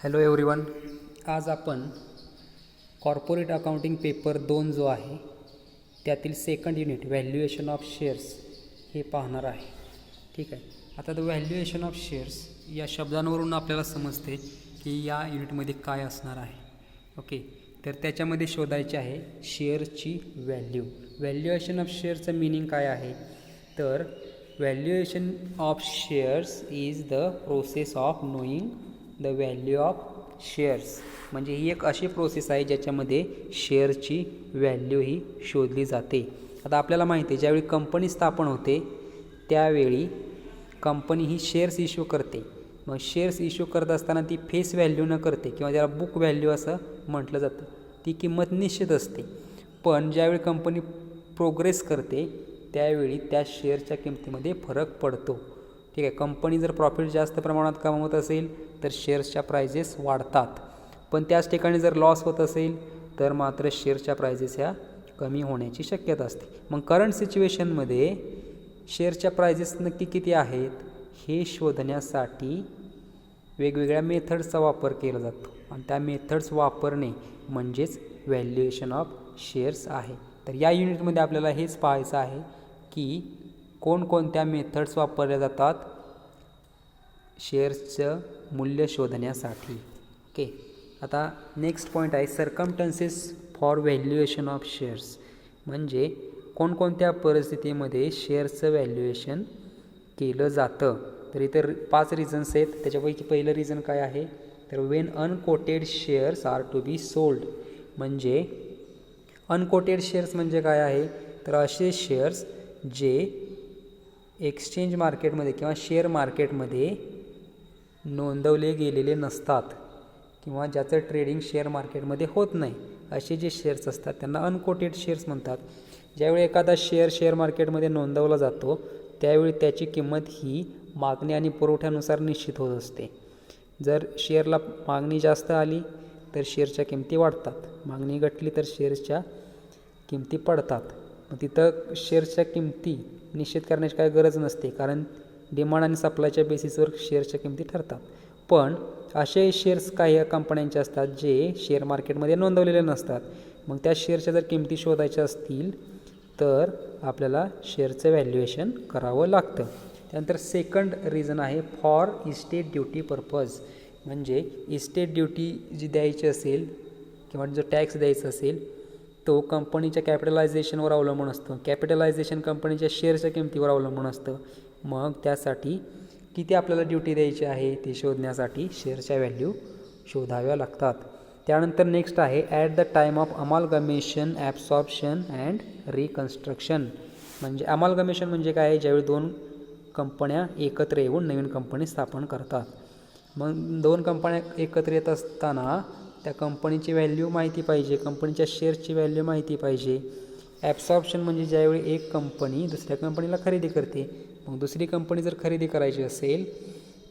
Hello everyone. आज आपण corporate accounting paper 2 जो आहे त्यातील second unit valuation of shares हे पाहणार आहे. ठीक आहे. आता द व्हॅल्युएशन ऑफ शेअर्स या शब्दांवरून आपल्याला समजते की या युनिटमध्ये काय असणार आहे. ओके, तर त्याच्यामध्ये शोधायचे आहे शेअर्सची व्हॅल्यू. व्हॅल्युएशन ऑफ शेअर्सचं मिनिंग काय आहे, तर valuation of shares is the process of knowing the value of shares. म्हणजे ही एक अशी प्रोसेस आहे ज्याच्यामध्ये शेअर्सची व्हॅल्यू ही शोधली जाते. आता आपल्याला माहिती आहे ज्यावेळी कंपनी स्थापन होते त्यावेळी कंपनी ही शेअर्स इश्यू करते. मग शेअर्स इश्यू करत असताना ती फेस व्हॅल्यू न करते किंवा त्याला बुक व्हॅल्यू असं म्हटलं जातं. ती किंमत निश्चित असते. पण ज्यावेळी कंपनी प्रोग्रेस करते त्यावेळी त्या शेअरच्या किमतीमध्ये फरक पडतो. ठीक आहे. कंपनी जर प्रॉफिट जास्त प्रमाणात कमवत असेल तर शेअर्सच्या प्राइजेस वाढतात, पण त्याच ठिकाणी जर लॉस होत असेल तर मात्र शेअर्सच्या प्राइजेस ह्या कमी होण्याची शक्यता असते. मग करंट सिच्युएशनमध्ये शेअर्सच्या प्राइजेस नक्की किती आहेत हे शोधण्यासाठी वेगवेगळ्या मेथड्सचा वापर केला जातो आणि त्या मेथड्स वापरणे म्हणजेच व्हॅल्युएशन ऑफ शेअर्स आहे. तर या युनिटमध्ये आपल्याला हेच पाहायचं आहे की कोणकोणत्या मेथड्स वापरल्या जातात शेअर्सचं मूल्य शोधण्यासाठी. ओके, आता नेक्स्ट पॉईंट आहे circumstances for valuation of shares. म्हणजे कोणकोणत्या परिस्थितीमध्ये शेअर्सचं व्हॅल्युएशन केलं जातं. तर इतर 5 रिझन्स आहेत. त्याच्यापैकी पहिलं रिझन काय आहे, तर when unquoted shares are to be sold. म्हणजे अनकोटेड शेअर्स म्हणजे काय आहे, तर असे शेअर्स जे एक्सचेंज मार्केटमध्ये किंवा शेअर मार्केटमध्ये नोंदवले गेलेले नसतात किंवा ज्याचं ट्रेडिंग शेअर मार्केटमध्ये होत नाही असे जे शेअर्स असतात त्यांना अनकोटेड शेअर्स म्हणतात. ज्यावेळी एखादा शेअर मार्केटमध्ये नोंदवला जातो त्यावेळी त्याची किंमत ही मागणी आणि पुरवठ्यानुसार निश्चित होत असते. जर शेअरला मागणी जास्त आली तर शेअरच्या किमती वाढतात, मागणी घटली तर शेअर्सच्या किमती पडतात. मग तिथं शेअर्सच्या किमती निश्चित करण्याची काही गरज नसते, कारण डिमांड आणि सप्लायच्या बेसिसवर शेअर्सच्या किमती ठरतात. पण असे शेअर्स काही कंपन्यांचे असतात जे शेअर मार्केटमध्ये नोंदवलेले नसतात. मग त्या शेअर्सच्या जर किमती शोधायच्या असतील तर आपल्याला शेअरचं व्हॅल्युएशन करावं लागतं. त्यानंतर सेकंड रिझन आहे फॉर इस्टेट ड्युटी पर्पज. म्हणजे इस्टेट ड्युटी जी द्यायची असेल किंवा जो टॅक्स द्यायचा असेल तो कंपनीच्या कॅपिटलायझेशनवर अवलंबून असतं. कॅपिटलायझेशन कंपनीच्या शेअरच्या किमतीवर अवलंबून असतं. मग त्यासाठी किती आपल्याला ड्युटी द्यायची आहे ते शोधण्यासाठी शेअरच्या व्हॅल्यू शोधाव्या लागतात. त्यानंतर नेक्स्ट आहे at the time of amalgamation absorption and reconstruction. म्हणजे अमालगमेशन म्हणजे काय, ज्यावेळी 2 कंपन्या एकत्र येऊन नवीन कंपनी स्थापन करतात. मग 2 कंपन्या एकत्र येत असताना त्या कंपनीची व्हॅल्यू माहिती पाहिजे, कंपनीच्या शेअर्सची व्हॅल्यू माहिती पाहिजे. ॲब्सॉर्प्शन म्हणजे ज्यावेळी एक कंपनी दुसऱ्या कंपनीला खरेदी करते. मग दुसरी कंपनी जर खरेदी करायची असेल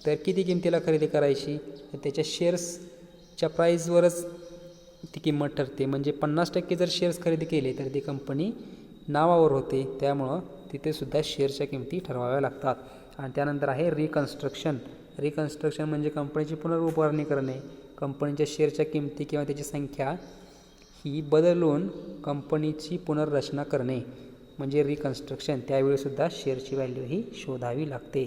तर किती किमतीला खरेदी करायची, तर त्याच्या शेअर्सच्या प्राईजवरच ती किंमत ठरते. म्हणजे 50% जर शेअर्स खरेदी केले तर ती कंपनी नावावर होते, त्यामुळं तिथेसुद्धा शेअर्सच्या किमती ठरवाव्या लागतात. आणि त्यानंतर आहे रिकन्स्ट्रक्शन. रिकन्स्ट्रक्शन म्हणजे कंपनीची पुनरुभारणी करणे. कंपनीच्या शेअरच्या किमती किंवा त्याची संख्या ही बदलून कंपनीची पुनर्रचना करणे म्हणजे रिकन्स्ट्रक्शन. त्यावेळीसुद्धा शेअरची व्हॅल्यू ही शोधावी लागते.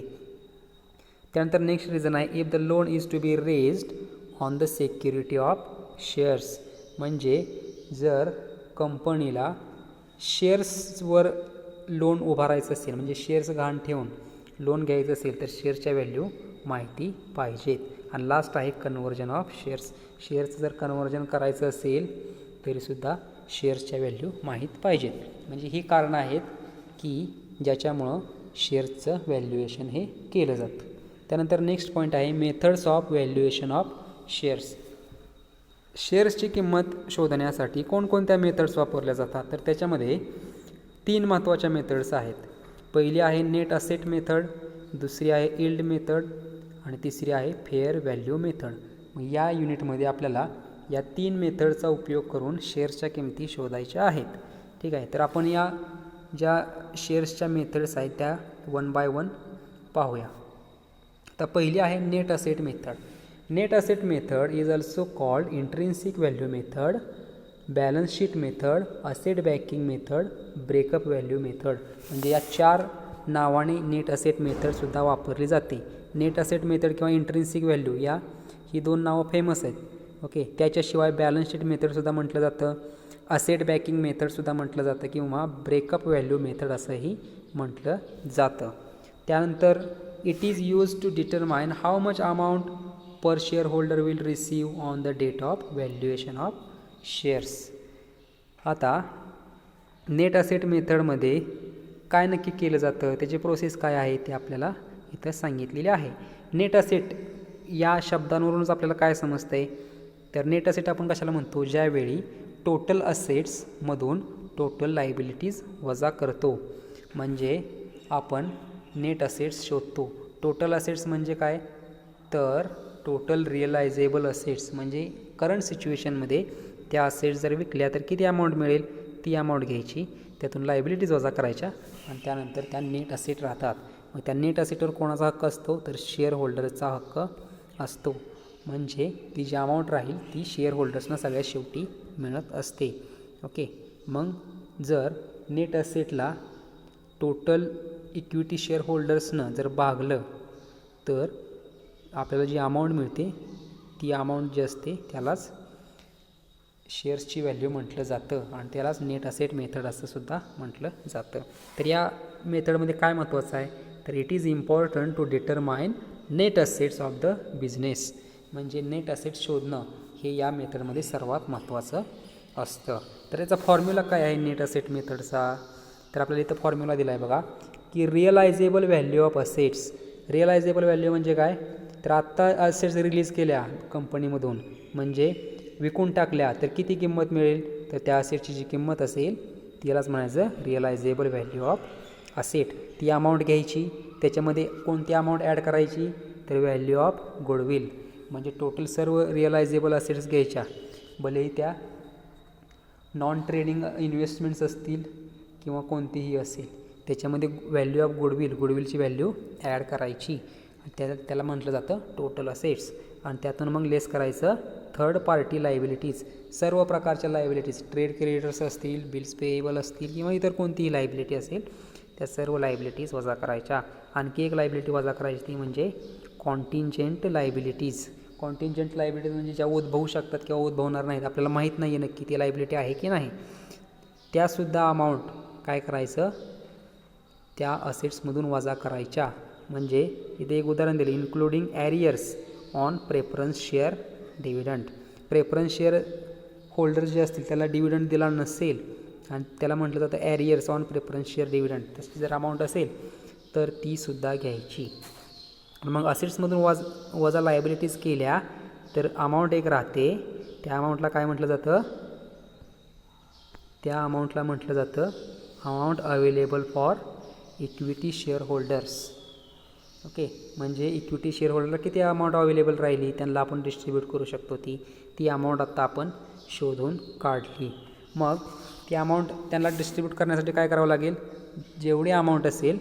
त्यानंतर नेक्स्ट रिझन आहे if the loan is to be raised on the security of shares. म्हणजे जर कंपनीला शेअर्सवर लोन उभारायचं असेल, म्हणजे शेअर्स गहाण ठेवून लोन घ्यायचं असेल तर शेअर्सच्या व्हॅल्यू माहिती पाहिजेत. आणि लास्ट आहे कन्व्हर्जन ऑफ शेअर्स. शेअर्स जर कन्व्हर्जन करायचं असेल तरीसुद्धा शेअर्सच्या व्हॅल्यू माहीत पाहिजेत. म्हणजे ही कारणं आहेत की ज्याच्यामुळं शेअर्सचं व्हॅल्युएशन हे केलं जातं. त्यानंतर नेक्स्ट पॉईंट आहे methods of valuation of shares. शेअर्सची किंमत शोधण्यासाठी कोणकोणत्या मेथड्स वापरल्या जातात, तर त्याच्यामध्ये 3 महत्त्वाच्या मेथड्स आहेत. पहिली आहे नेट असेट मेथड, दुसरी आहे इल्ड मेथड आणि तिसरी आहे फेअर व्हॅल्यू मेथड. मग या युनिटमध्ये आपल्याला या 3 मेथडचा उपयोग करून शेअर्सच्या किमती शोधायच्या आहेत. ठीक आहे. तर आपण या ज्या शेअर्सच्या मेथड्स आहेत त्या 1 बाय 1 पाहूया. तर पहिली आहे net asset method. Net asset method is also called intrinsic value method, balance sheet method, asset backing method, breakup value method. म्हणजे या 4 नावाने नेट असेट मेथडसुद्धा वापरली जाते. नेट असेट मेथड किंवा इंट्रिन्सिक व्हॅल्यू ही 2 नावं फेमस आहेत. ओके, त्याच्याशिवाय बॅलन्स शीट मेथडसुद्धा म्हटलं जातं, असेट बॅकिंग मेथडसुद्धा म्हटलं जातं किंवा ब्रेकअप व्हॅल्यू मेथड असंही म्हटलं जातं. त्यानंतर it is use to determine how much amount per share holder will receive on the date of valuation of shares. आता नेट असेट मेथडमध्ये काय नक्की केलं जातं, त्याची प्रोसेस काय आहे ते आपल्याला इथं सांगितलेले आहे. नेट असेट या शब्दांवरूनच आपल्याला काय समजतंय, तर नेट असेट आपण कशाला म्हणतो, ज्यावेळी टोटल असेट्समधून टोटल लायबिलिटीज वजा करतो. म्हणजे आपण नेट असेट्स शोधतो. टोटल असेट्स म्हणजे काय, तर टोटल रिअलायझेबल असेट्स म्हणजे करंट सिच्युएशनमध्ये त्या असेट्स जर विकल्या तर किती अमाऊंट मिळेल ती अमाऊंट घ्यायची, त्यातून लायबिलिटीज वजा करायच्या आणि त्यानंतर त्या नेट असेट राहतात. मग त्या नेट असेटवर कोणाचा हक्क असतो, तर शेअर होल्डरचा हक्क असतो. म्हणजे ती जी अमाऊंट राहील ती शेअर होल्डर्सना सगळ्यात शेवटी मिळत असते. ओके, मग जर नेट असेटला टोटल इक्विटी शेअर होल्डर्सनं जर भागलं तर आपल्याला जी अमाऊंट मिळते ती अमाऊंट जी असते त्यालाच शेअर्सची व्हॅल्यू म्हटलं जातं आणि त्यालाच नेट असेट मेथड असं सुद्धा म्हटलं जातं. तर या मेथडमध्ये काय महत्त्वाचं आहे, तर it is important to determine net assets of the business. म्हणजे नेट असेट्स शोधणं हे या मेथडमध्ये सर्वात महत्त्वाचं असतं. तर याचा फॉर्म्युला काय आहे नेट असेट मेथडचा, तर आपल्याला इथं फॉर्म्युला दिला आहे बघा, की रिअलायझेबल व्हॅल्यू ऑफ असेट्स. रिअलायझेबल व्हॅल्यू म्हणजे काय, तर आत्ता असेट्स रिलीज केल्या कंपनीमधून म्हणजे विकून टाकल्या तर किती किंमत मिळेल, तर त्या असेटची जी किंमत असेल त्यालाच म्हणायचं रिअलायझेबल व्हॅल्यू ऑफ असेट. ती अमाऊंट घ्यायची, त्याच्यामध्ये कोणती अमाऊंट ॲड करायची, तर व्हॅल्यू ऑफ गुडविल. म्हणजे टोटल सर्व रिअलायझेबल असेट्स घ्यायच्या, भलेही त्या नॉन ट्रेडिंग इन्व्हेस्टमेंट्स असतील किंवा कोणतीही असेल, त्याच्यामध्ये व्हॅल्यू ऑफ गुडविलची व्हॅल्यू ॲड करायची. त्याला म्हटलं जातं टोटल असेट्स. आणि त्यातून मग लेस करायचं थर्ड पार्टी लायबिलिटीज. सर्व प्रकारच्या लायबिलिटीज, ट्रेड क्रेडिटर्स असतील, बिल्स पेएबल असतील किंवा इतर कोणतीही लायबिलिटी असेल त्या सर्व लायबिलिटीज वजा करायच्या. आणखी एक लायबिलिटी वजा करायची ती म्हणजे कॉन्टिंजेंट लायबिलिटीज. कॉन्टिंजेंट लायबिलिटीज म्हणजे ज्या उद्भवू शकतात किंवा उद्भवणार नाहीत, आपल्याला माहीत नाही आहे नक्की ती लायबिलिटी आहे की नाही, त्यासुद्धा अमाऊंट काय करायचं, त्या असेट्समधून वजा करायच्या. म्हणजे इथे एक उदाहरण दिलं, including arrears on preference share dividend. Preference share holder जे असतील त्याला डिव्हिडंड दिला नसेल आणि त्याला म्हटलं जातं ॲरियर्स ऑन प्रेफरन्स शेअर डिव्हिडंड, तशी जर अमाऊंट असेल तर तीसुद्धा घ्यायची. मग असेट्समधून वजा लायबिलिटीज केल्या तर अमाऊंट एक राहते, त्या अमाऊंटला काय म्हटलं जातं, त्या अमाऊंटला म्हटलं जातं amount available for equity share holders. Okay, म्हणजे इक्विटी शेअर होल्डरला किती अमाऊंट अवेलेबल राहिली त्यांना आपण डिस्ट्रीब्यूट करू शकतो ती अमाऊंट आत्ता आपण शोधून काढली. मग ती अमाऊंट त्यांना डिस्ट्रीब्यूट करण्यासाठी काय करावं लागेल, जेवढी अमाऊंट असेल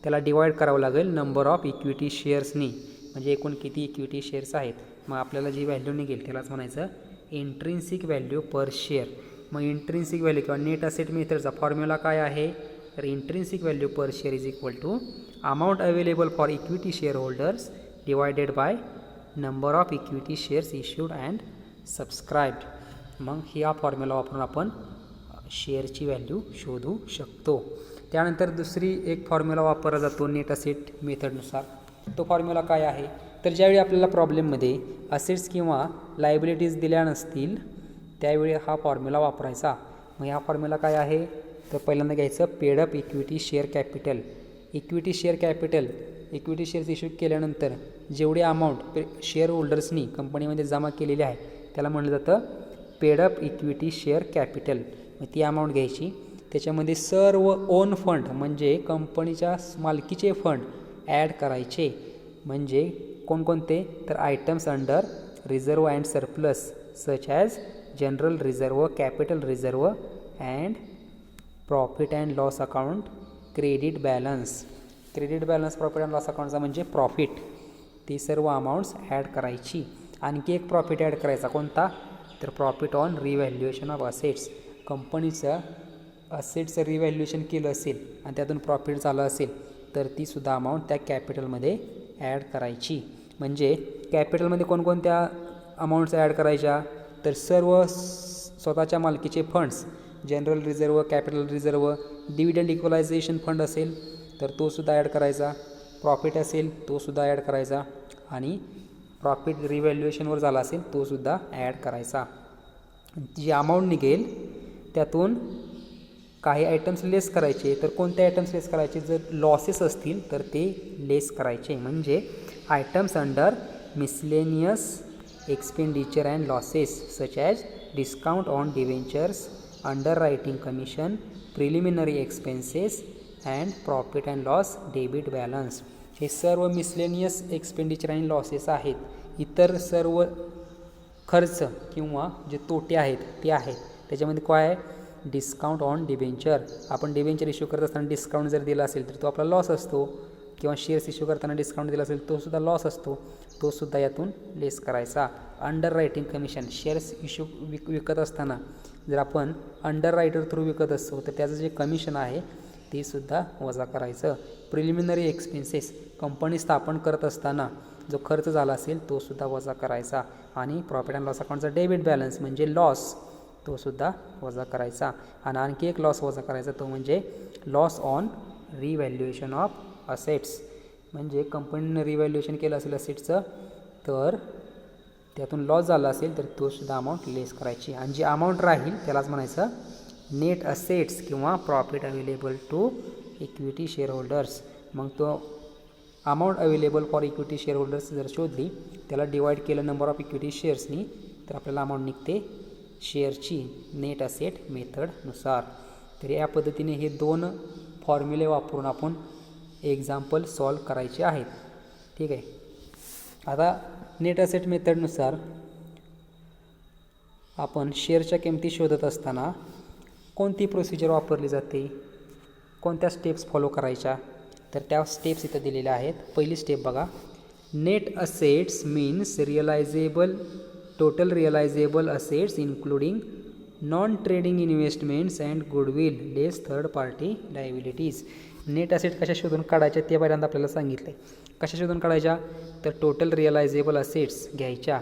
त्याला डिवाईड करावं लागेल नंबर ऑफ इक्विटी शेअर्सनी. म्हणजे एकूण किती इक्विटी शेअर्स आहेत, मग आपल्याला जी व्हॅल्यू निघेल त्यालाच म्हणायचं इंट्रिन्सिक व्हॅल्यू पर शेअर. मग इंट्रिन्सिक व्हॅल्यू किंवा नेट असेट मेथडचा फॉर्म्युला काय आहे, तर intrinsic value per share is equal to amount available for equity share holders divided by number of equity shares issued and subscribed. मग हा formula वापरून आपण शेअरची व्हॅल्यू शोधू शकतो. त्यानंतर दुसरी एक फॉर्म्युला वापरला जातो नेट असेट मेथडनुसार. तो फॉर्म्युला काय आहे, तर ज्यावेळी आपल्याला प्रॉब्लेममध्ये असेट्स किंवा लायबिलिटीज दिल्या नसतील त्यावेळी हा फॉर्म्युला वापरायचा. मग हा फॉर्म्युला काय आहे, तर पहिल्यांदा घ्यायचं paid up equity share capital. Equity shares issue केल्यानंतर जेवढी अमाऊंट शेअर होल्डर्सनी कंपनीमध्ये जमा केलेली आहे त्याला म्हटलं जातं पेडअप इक्विटी शेअर कॅपिटल. मग ती अमाऊंट घ्यायची, त्याच्यामध्ये सर्व ओन फंड म्हणजे कंपनीच्या मालकीचे फंड ॲड करायचे. म्हणजे कोणकोणते, तर items under reserve and surplus such as general reserve, capital reserve and profit and loss account, credit balance. Profit and loss अकाउंटचा म्हणजे प्रॉफिट. ती सर्व अमाऊंट्स ॲड करायची. आणखी एक प्रॉफिट ॲड करायचा, कोणता? तर profit on revaluation of assets. कंपनीचं असेट्सचं रिव्हॅल्युएशन केलं असेल आणि त्यातून प्रॉफिट झालं असेल तर तीसुद्धा अमाऊंट त्या कॅपिटलमध्ये ॲड करायची. म्हणजे कॅपिटलमध्ये कोणकोणत्या अमाऊंट्स ॲड करायच्या? तर सर्व स्वतःच्या मालकीचे funds, general reserve, capital reserve, dividend equalisation fund असेल तर तोसुद्धा ॲड करायचा, प्रॉफिट असेल तोसुद्धा ॲड करायचा आणि प्रॉफिट रिव्हॅल्युएशनवर झाला असेल तोसुद्धा ॲड करायचा. जी अमाऊंट निघेल त्यातून काही आयटम्स लेस करायचे. तर कोणते आयटम्स लेस करायचे? जर लॉसेस असतील तर ते लेस करायचे. म्हणजे items under miscellaneous expenditure and losses such as discount on debentures, underwriting commission, preliminary expenses and profit and loss debit balance. हे सर्व मिसलेनियस एक्सपेंडिचर आणि लॉसेस आहेत. इतर सर्व खर्च किंवा जे तोटे आहेत ते आहेत. त्याच्यामध्ये काय आहे? Discount on debenture. आपण डिबेंचर इश्यू करत असताना डिस्काउंट जर दिला असेल तर तो आपला लॉस असतो, किंवा शेअर्स इश्यू करताना डिस्काउंट दिला असेल तोसुद्धा लॉस असतो, तोसुद्धा यातून लेस करायचा. Under writing commission, shares issue विकत असताना जर आपण अंडर रायटर थ्रू विकत असतो तर त्याचं जे कमिशन आहे ते सुद्धा वजा करायचं. प्रिलिमिनरी एक्सपेन्सेस, कंपनी स्थापन करत असताना जो खर्च झाला असेल तोसुद्धा वजा करायचा. आणि प्रॉफिट अँड लॉस अकाउंटचा डेबिट बॅलन्स म्हणजे लॉस तोसुद्धा वजा करायचा. आणि आणखी एक लॉस वजा करायचा, तो म्हणजे loss on revaluation of assets. म्हणजे कंपनीनं रिव्हॅल्युएशन केलं असेल असेट्सचं तर त्यातून लॉस झाला असेल तर तोसुद्धा अमाऊंट लेस करायची. आणि जी अमाऊंट राहील त्यालाच म्हणायचं नेट असेट्स किंवा profit available to equity shareholders. मग तो amount available for equity shareholders जर शोधली, त्याला डिवाईड केलं नंबर ऑफ इक्विटी शेअर्सनी, तर आपल्याला अमाऊंट निघते शेअरची नेट असेट मेथडनुसार. तर या पद्धतीने हे दोन फॉर्म्युले वापरून आपण एक्झाम्पल सॉल्व करायचे आहेत. ठीक आहे. आता नेट असेट मेथडनुसार आपण शेअरच्या किमती शोधत असताना कोणती प्रोसिजर वापरली जाते, कोणत्या स्टेप्स फॉलो करायच्या, तर त्या स्टेप्स इथं दिलेल्या आहेत. पहिली स्टेप बघा. Net assets means total realisable assets including non trading investments and goodwill less third party liabilities. Net asset कशा शोधून काढायच्या ते पहिल्यांदा आपल्याला सांगितलं आहे. कशा शोधून काढायच्या? तर टोटल रिअलायझेबल असेट्स घ्यायच्या,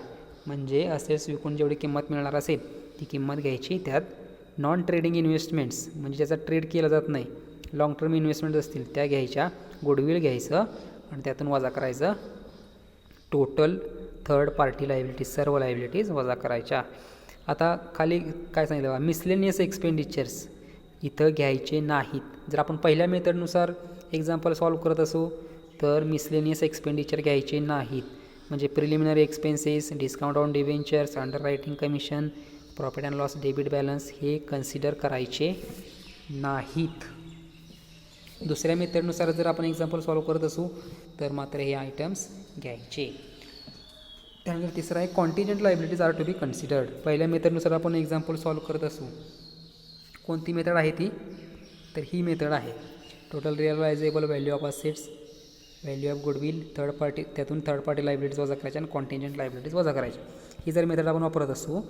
म्हणजे असेट्स विकून जेवढी किंमत मिळणार असेल ती किंमत घ्यायची. त्यात नॉन ट्रेडिंग इन्व्हेस्टमेंट्स म्हणजे ज्याचा ट्रेड केला जात नाही, लाँग टर्म इन्व्हेस्टमेंट असतील त्या घ्यायच्या, गुडविल घ्यायचं आणि त्यातून वजा करायचं टोटल थर्ड पार्टी लायबिलिटीज, सर्व लायबिलिटीज वजा करायच्या. आता खाली काय सांगितलं बघा, मिसलेनियस एक्सपेंडिचर्स इथं घ्यायचे नाहीत. जर आपण पहिल्या मेथडनुसार एक्झाम्पल सॉल्व करत असू तर मिसलेनियस एक्सपेंडिचर घ्यायचे नाहीत. म्हणजे preliminary expenses, discount on debentures, underwriting commission, profit and loss debit balance हे कन्सिडर करायचे नाहीत. दुसऱ्या मेथडनुसार जर आपण एक्झाम्पल सॉल्व करत असू तर मात्र हे आयटम्स घ्यायचे. त्यानंतर तिसरा आहे contingent liabilities are to be considered. पहिल्या मेथडनुसार आपण एक्झाम्पल सॉल्व करत असू, कोणती मेथड आहे ती? तर ही मेथड आहे. Total realisable value of assets, value of goodwill, third party, त्यातून थर्ड पार्टी लायबिलिटीज वजा करायच्या आणि कॉन्टिजेंट लायबिलिटीज वजा करायच्या. ही जर मेथड आपण वापरत असू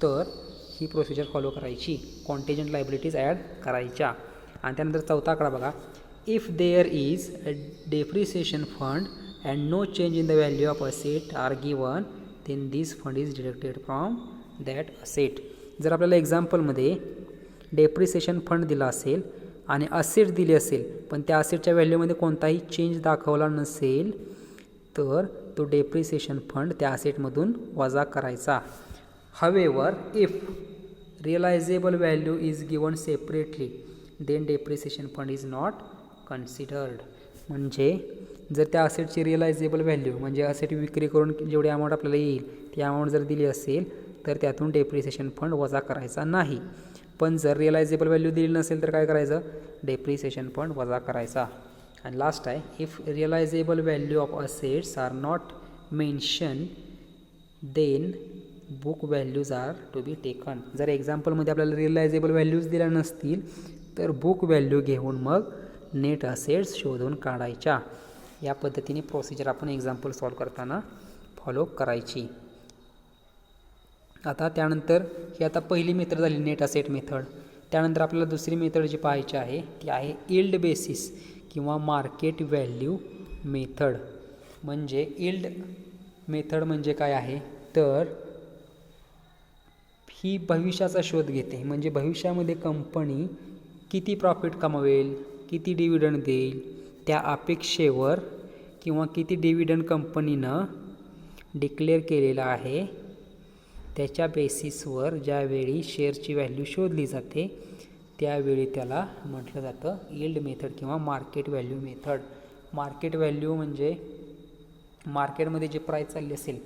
तर ही प्रोसिजर फॉलो करायची, कॉन्टिजेंट लायबिलिटीज ॲड करायच्या. आणि त्यानंतर चौथा आकडा बघा. If there is a depreciation fund and no change in the value of asset are given then this fund is deducted from that asset. जर आपल्याला एक्झाम्पलमध्ये डेप्रिसिएशन फंड दिला असेल आणि असेट दिली असेल पण त्या असेटच्या व्हॅल्यूमध्ये कोणताही चेंज दाखवला नसेल तर तो डेप्रिसिएशन फंड त्या असेटमधून वजा करायचा. हवेवर if realisable value is given separately then depreciation fund is not considered. म्हणजे जर त्या असेटची रिअलायझेबल व्हॅल्यू म्हणजे असेट विक्री करून जेवढी अमाऊंट आपल्याला येईल ती अमाऊंट जर दिली असेल तर त्यातून डेप्रिसिएशन फंड वजा करायचा नाही. पण जर रिअलायझेबल व्हॅल्यू दिली नसेल तर काय करायचं? डेप्रिसिएशन फंड वजा करायचा. आणि लास्ट आहे if realisable value of assets are not mention then book values are to be taken. जर एक्झाम्पलमध्ये आपल्याला रिअलायझेबल व्हॅल्यूज दिल्या नसतील तर बुक व्हॅल्यू घेऊन मग नेट असेट्स शोधून काढायच्या. या पद्धतीने प्रोसिजर आपण एक्झाम्पल सॉल्व करताना फॉलो करायची. आता त्यानंतर ही आता पहिली मेथड झाली नेट असेट मेथड. त्यानंतर आपल्याला दुसरी मेथड जी पाहायची आहे ती आहे यील्ड बेसिस किंवा मार्केट व्हॅल्यू मेथड. म्हणजे यील्ड मेथड म्हणजे काय आहे तर ही भविष्याचा शोध घेते. म्हणजे भविष्यामध्ये कंपनी किती प्रॉफिट कमवेल, किती डिव्हिडंड देईल, त्या अपेक्षेवर किंवा किती डिव्हिडंड कंपनीनं डिक्लेअर केलेला आहे त्याच्या बेसिसवर ज्यावेळी शेअरची व्हॅल्यू शोधली जाते त्यावेळी त्याला म्हटलं जातं यील्ड मेथड किंवा market value method. Market value म्हणजे मार्केटमध्ये जे प्राईस चालली असेल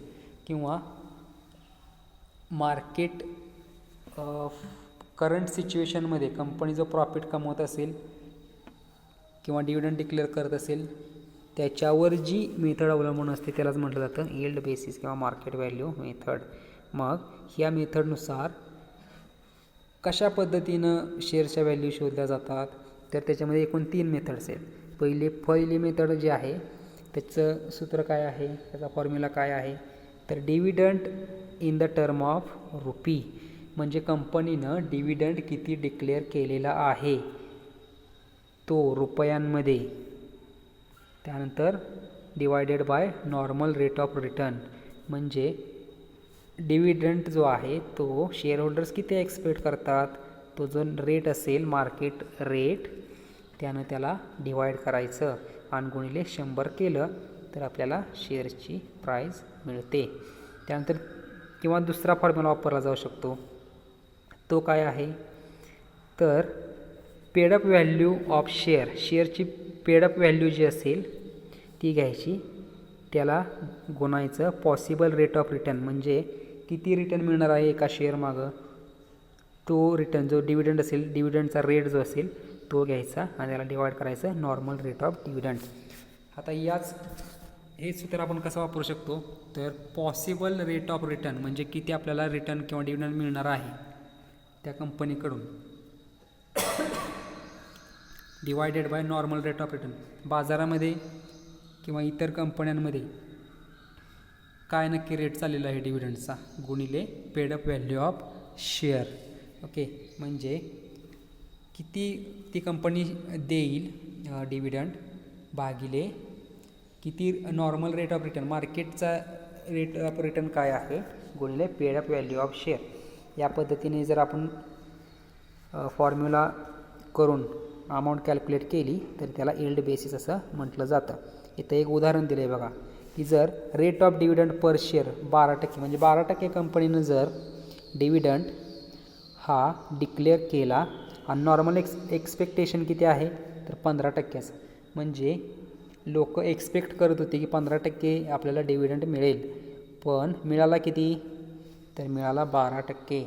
किंवा मार्केट करंट सिच्युएशनमध्ये कंपनी जो प्रॉफिट कमवत असेल किंवा डिव्हिडंड डिक्लेअर करत असेल त्याच्यावर जी मेथड अवलंबून असते त्यालाच म्हटलं जातं यील्ड बेसिस किंवा मार्केट व्हॅल्यू मेथड. मग ह्या मेथडनुसार कशा पद्धतीनं शेअरच्या व्हॅल्यू शोधल्या जातात तर त्याच्यामध्ये एकूण 3 मेथड्स आहेत. पहिली मेथड जी आहे त्याचं सूत्र काय आहे, त्याचा फॉर्म्युला काय आहे तर dividend in the term of rupee. म्हणजे कंपनीनं डिव्हिडंड किती डिक्लेअर केलेला आहे तो रुपयांमध्ये. त्यानंतर divided by normal rate of return. म्हणजे डिव्हिडंड जो आहे तो शेअर होल्डर्स किती एक्सपेक्ट करतात तो जो रेट असेल मार्केट रेट त्यानं त्याला डिवाईड करायचं आणि गुणिले 100 केलं तर आपल्याला शेअरची प्राईस मिळते. त्यानंतर किंवा दुसरा फॉर्म्युला वापरला जाऊ शकतो तो काय आहे तर पेडअप व्हॅल्यू ऑफ शेअर. शेअरची पेडअप व्हॅल्यू जी असेल ती घ्यायची, त्याला गुणायचं पॉसिबल रेट ऑफ रिटर्न. म्हणजे किती रिटर्न मिळणार आहे एका शेअर मागं तो रिटर्न जो डिव्हिडंड असेल डिव्हिडंडचा रेट जो असेल तो घ्यायचा आणि त्याला डिवाईड करायचं नॉर्मल रेट ऑफ डिव्हिडंड. आता हे सूत्र आपण कसं वापरू शकतो तर पॉसिबल रेट ऑफ रिटर्न म्हणजे किती आपल्याला रिटर्न किंवा डिव्हिडंड मिळणार आहे त्या कंपनीकडून divided by normal rate of return. बाजारामध्ये किंवा इतर कंपन्यांमध्ये काय नक्की रेट चाललेला आहे डिव्हिडंडचा गुणिले paid up value of share. Okay, म्हणजे किती ती कंपनी देईल डिव्हिडंड भागिले किती नॉर्मल रेट ऑफ रिटर्न मार्केटचा रेट ऑफ रिटर्न काय आहे गुणिले पेडअप व्हॅल्यू ऑफ शेअर. या पद्धतीने जर आपण फॉर्म्युला करून अमाऊंट कॅल्क्युलेट केली तर त्याला यील्ड बेसिस असं म्हटलं जातं. इथं एक उदाहरण दिलं आहे बघा की जर rate of dividend per share 12% म्हणजे 12% कंपनीनं जर डिव्हिडंड हा डिक्लेअर केला आणि नॉर्मल एक्सपेक्टेशन किती आहे तर 15%. म्हणजे लोक एक्सपेक्ट करत होते की 15% आपल्याला डिव्हिडंड मिळेल पण मिळाला किती तर मिळाला 12%.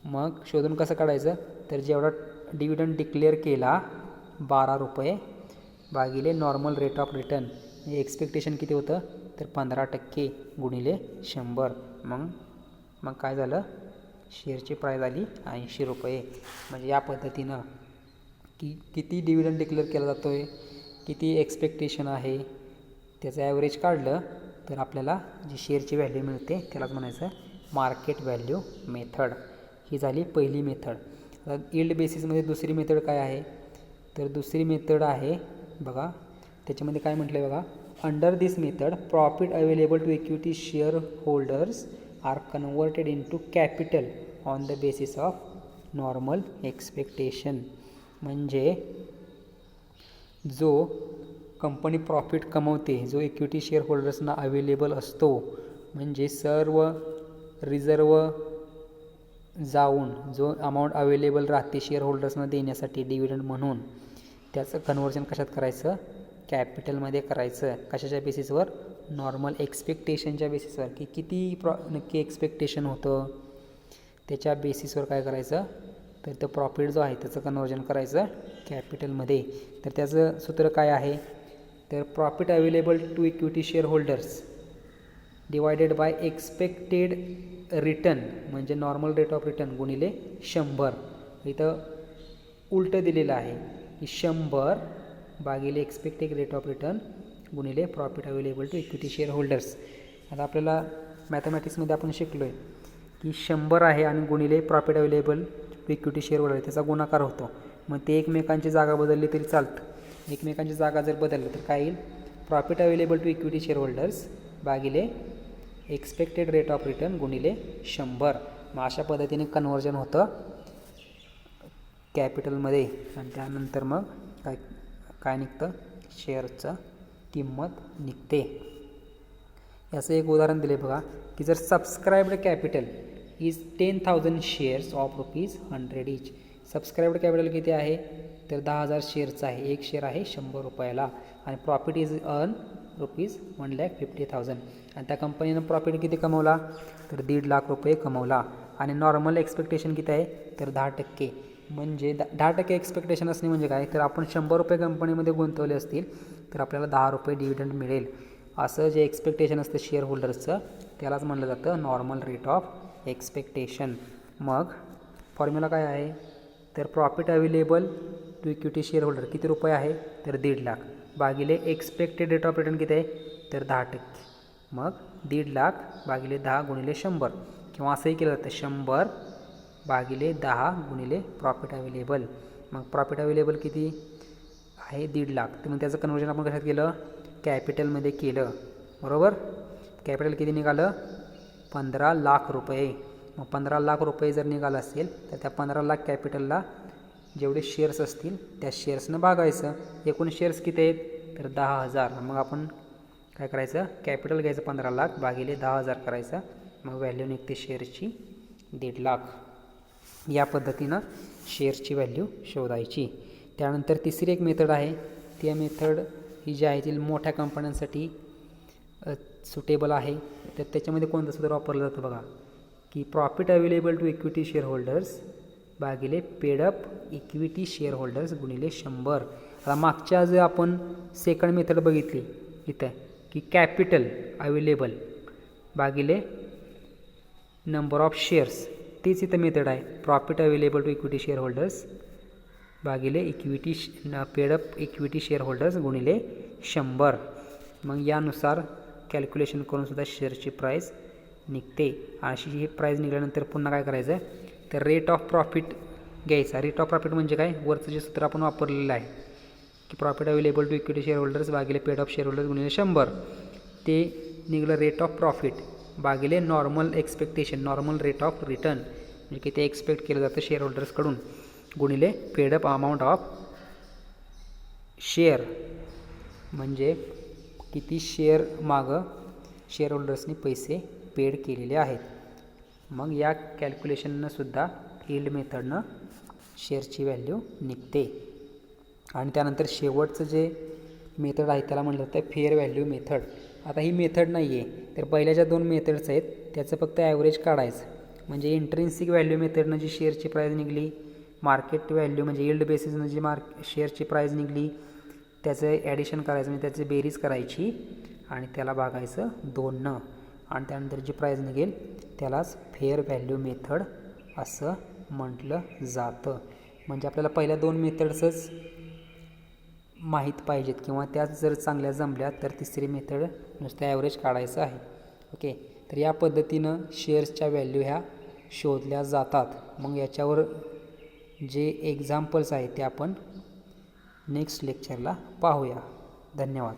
मग शोधून कसं काढायचं तर जेवढा डिव्हिडंड डिक्लेअर केला 12 रुपये भागिले नॉर्मल रेट ऑफ रिटर्न म्हणजे एक्सपेक्टेशन किती होतं तर 15% गुणिले 100. मग काय झालं शेअरची प्राईस आली 80 रुपये. म्हणजे या पद्धतीनं किती डिव्हिडंड डिक्लेअर केला जातो आहे किती एक्सपेक्टेशन आहे त्याचं ॲव्हरेज काढलं तर आपल्याला जी शेअरची व्हॅल्यू मिळते त्यालाच म्हणायचं मार्केट व्हॅल्यू मेथड. ही झाली पहिली मेथड. आता यील्ड बेसिसमध्ये दुसरी मेथड काय आहे तर दुसरी मेथड आहे बघा त्याच्यामध्ये काय म्हटलं आहे बघा under this method profit available to equity share holders are converted into capital on the basis of normal expectation. म्हणजे जो कंपनी प्रॉफिट कमवते जो इक्विटी शेअर होल्डर्सना अवेलेबल असतो म्हणजे सर्व रिझर्व जाऊन जो अमाऊंट अवेलेबल राहते शेअर होल्डर्सना देण्यासाठी डिव्हिडंड म्हणून त्याचं कन्व्हर्जन कशात करायचं कॅपिटलमध्ये करायचं. कशाच्या बेसिसवर नॉर्मल एक्सपेक्टेशनच्या बेसिसवर की किती नक्की एक्सपेक्टेशन होतं त्याच्या बेसिसवर काय करायचं तर तो प्रॉफिट जो आहे त्याचं कन्व्हर्जन करायचं कॅपिटलमध्ये. तर त्याचं सूत्र काय आहे तर profit available to equity share holders divided by expected return म्हणजे नॉर्मल रेट ऑफ रिटर्न गुणिले 100. इथं उलटं दिलेलं आहे की 100 भागिले एक्सपेक्टेड रेट ऑफ रिटर्न गुणिले profit available to equity share holders. आता आपल्याला मॅथमॅटिक्समध्ये आपण शिकलो आहे की 100 आहे आणि गुणिले profit available to equity share holder त्याचा गुणाकार होतो. मग ते एकमेकांची जागा बदलली तरी चालतं. एकमेकांची जागा जर बदललं तर काय येईल, profit available to equity share holders भागिले एक्सपेक्टेड रेट ऑफ रिटर्न गुणिले 100. मग अशा पद्धतीने कन्व्हर्जन होतं कॅपिटलमध्ये आणि त्यानंतर मग काय निघतं, शेअरचं किंमत निघते. याचं एक उदाहरण दिले बघा की जर subscribed capital is 10,000 shares of ₹100 each. Subscribed capital किती आहे तर 10,000 शेअरचं आहे. एक शेअर आहे 100 रुपयाला आणि प्रॉफिट इज अर्न ₹1,50,000 आणि त्या कंपनीनं प्रॉफिट किती कमवला तर 1.5 लाख रुपये कमवला आणि नॉर्मल एक्सपेक्टेशन किती आहे तर 10%. म्हणजे 10% एक्सपेक्टेशन असणे म्हणजे काय तर आपण 100 रुपये कंपनीमध्ये गुंतवले असतील तर आपल्याला 10 रुपये डिव्हिडंड मिळेल. असं जे एक्सपेक्टेशन असतं शेअर होल्डर्सचं त्यालाच म्हणलं जातं नॉर्मल रेट ऑफ एक्सपेक्टेशन. मग फॉर्म्युला काय आहे तर profit available to equity share holder किती रुपये आहे तर 1.5 लाख भागिले एक्सपेक्टेड रेट ऑफ रिटर्न किती आहे तर 10%. मग 1.5 लाख भागिले 10 गुणिले 100 किंवा असंही केलं जातं 100 भागिले 10 गुणिले प्रॉफिट अवेलेबल. मग प्रॉफिट अवेलेबल किती आहे 1.5 लाख. तर मग त्याचं कन्वर्जन आपण कशात केलं कॅपिटलमध्ये केलं बरोबर. कॅपिटल किती निघालं 15 लाख रुपये. मग 15 लाख रुपये जर निघालं असेल तर त्या 15 लाख कॅपिटलला जेवढे शेअर्स असतील त्या शेअर्सनं भागायचं. एकूण शेअर्स किती आहेत तर 10,000. मग आपण काय करायचं कॅपिटल घ्यायचं 15 लाख भागिले 10,000 करायचं. मग व्हॅल्यू निघते शेअर्सची 1.5 लाख. या पद्धतीनं शेअर्सची व्हॅल्यू शोधायची. त्यानंतर तिसरी एक मेथड आहे. ती मेथड ही जी आहे ती मोठ्या कंपन्यांसाठी सुटेबल आहे. तर त्याच्यामध्ये कोणतं सूत्र वापरलं जातं बघा की profit available to equity share holders भागिले paid up equity share holders गुणिले 100. आता मागच्या जे आपण सेकंड मेथड बघितली इथं की कॅपिटल अवेलेबल भागिले नंबर ऑफ शेअर्स तीच इथं मेथड आहे. Profit available to equity share holders भागिले equity paid up equity share holders गुणिले 100. मग यानुसार कॅल्क्युलेशन करून सुद्धा शेअरची प्राईस निघते. अशी ही प्राईस निघाल्यानंतर पुन्हा काय करायचं तर रेट ऑफ प्रॉफिट घ्यायचा. रेट ऑफ प्रॉफिट म्हणजे काय वरचं जे सूत्र आपण वापरलेलं आहे की profit available to equity share holders भागिले पेड ऑफ शेअर होल्डर्स गुणिले 100. ते निघालं रेट ऑफ प्रॉफिट भागिले normal expectation normal rate of return म्हणजे किती एक्सपेक्ट केलं जातं शेअर होल्डर्सकडून गुणिले paid up amount of share म्हणजे किती शेअर मागं शेअर होल्डर्सनी पैसे पेड केलेले आहेत. मग या कॅल्क्युलेशननं सुद्धा यील्ड मेथडनं शेअरची व्हॅल्यू निघते. आणि त्यानंतर शेवटचं जे मेथड आहे त्याला म्हटलं जातं फेअर व्हॅल्यू मेथड. आता ही मेथड नाही आहे तर पहिल्या ज्या 2 मेथड्स आहेत त्याचं फक्त ॲव्हरेज काढायचं. म्हणजे इंट्रिन्सिक व्हॅल्यू मेथडनं जी शेअरची प्राईस निघली मार्केट व्हॅल्यू म्हणजे यील्ड बेसिसनं जी शेअरची प्राईस निघली त्याचं ॲडिशन करायचं म्हणजे त्याची बेरीज करायची आणि त्याला भागायचं 2नं आणि त्यानंतर जी प्राईस निघेल त्यालाच फेअर व्हॅल्यू मेथड असं म्हटलं जातं. म्हणजे आपल्याला पहिल्या 2 मेथड्सच माहीत पाहिजेत किंवा त्याच जर चांगल्या जमल्या तर तिसरी मेथड नुसतं ॲव्हरेज काढायचं आहे. ओके. तर या पद्धतीनं शेअर्सच्या व्हॅल्यू ह्या शोधल्या जातात. मग याच्यावर जे एक्झाम्पल्स आहेत ते आपण नेक्स्ट लेक्चरला पाहूया. धन्यवाद.